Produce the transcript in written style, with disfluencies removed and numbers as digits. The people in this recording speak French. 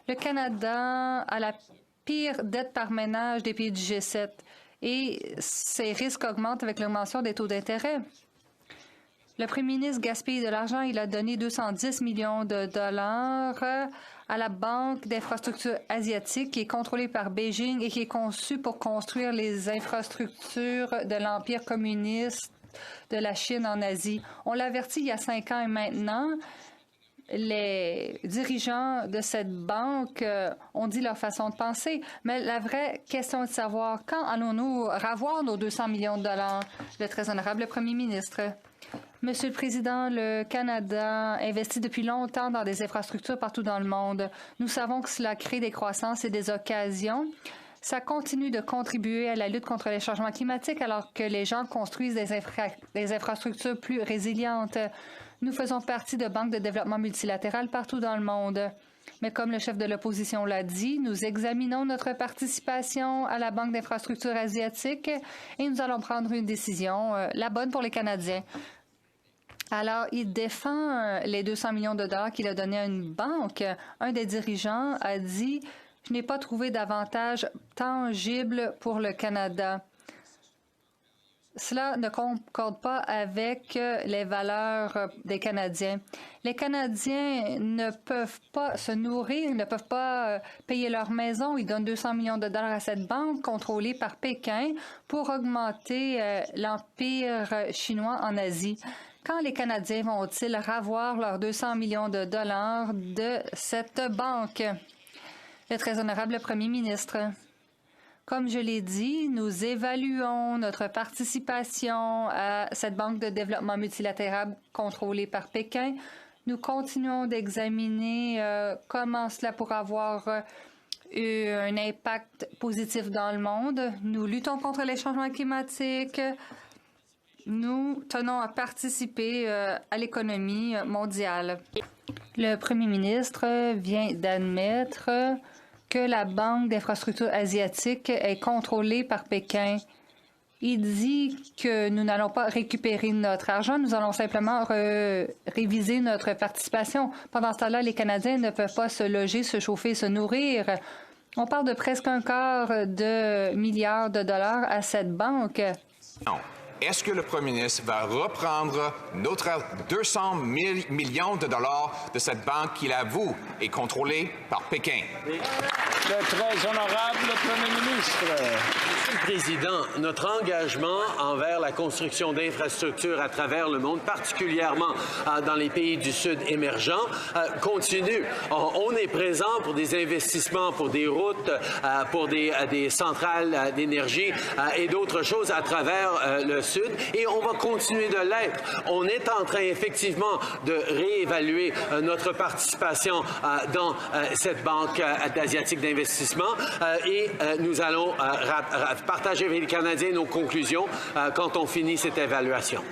Le Canada a la pire dette par ménage des pays du G7 et ces risques augmentent avec l'augmentation des taux d'intérêt. Le premier ministre gaspille de l'argent. Il a donné 210 millions de dollars à la Banque d'infrastructure asiatique qui est contrôlée par Beijing et qui est conçue pour construire les infrastructures de l'Empire communiste de la Chine en Asie. On l'a averti il y a 5 ans et maintenant, les dirigeants de cette banque ont dit leur façon de penser. Mais la vraie question est de savoir quand allons-nous ravoir nos 200 millions de dollars? Le très honorable premier ministre. Monsieur le Président, le Canada investit depuis longtemps dans des infrastructures partout dans le monde. Nous savons que cela crée des croissances et des occasions. Ça continue de contribuer à la lutte contre les changements climatiques alors que les gens construisent des infrastructures plus résilientes. Nous faisons partie de banques de développement multilatérales partout dans le monde. Mais comme le chef de l'opposition l'a dit, nous examinons notre participation à la Banque d'infrastructure asiatique et nous allons prendre une décision, la bonne pour les Canadiens. Alors, il défend les 200 millions de dollars qu'il a donnés à une banque. Un des dirigeants a dit « Je n'ai pas trouvé d'avantage tangible pour le Canada ». Cela ne concorde pas avec les valeurs des Canadiens. Les Canadiens ne peuvent pas se nourrir, ils ne peuvent pas payer leur maison. Ils donnent 200 millions de dollars à cette banque contrôlée par Pékin pour augmenter l'empire chinois en Asie. Quand les Canadiens vont-ils ravoir leurs 200 millions de dollars de cette banque? Le très honorable premier ministre. Comme je l'ai dit, nous évaluons notre participation à cette banque de développement multilatéral contrôlée par Pékin. Nous continuons d'examiner comment cela pourra avoir un impact positif dans le monde. Nous luttons contre les changements climatiques. Nous tenons à participer à l'économie mondiale. Le premier ministre vient d'admettre que la Banque d'infrastructure asiatique est contrôlée par Pékin. Il dit que nous n'allons pas récupérer notre argent, nous allons simplement réviser notre participation. Pendant ce temps-là, les Canadiens ne peuvent pas se loger, se chauffer, se nourrir. On parle de presque $250 milliards à cette banque. Non. Est-ce que le premier ministre va reprendre notre 200 millions de dollars de cette banque qui, avoue, est contrôlée par Pékin? Le très honorable premier ministre. Monsieur le Président, notre engagement envers la construction d'infrastructures à travers le monde, particulièrement dans les pays du Sud émergents, continue. On est présent pour des investissements, pour des routes, pour des centrales d'énergie et d'autres choses à travers le Sud, et on va continuer de l'être. On est en train, effectivement, de réévaluer notre participation dans cette banque asiatique d'investissement et nous allons partager avec les Canadiens nos conclusions quand on finit cette évaluation.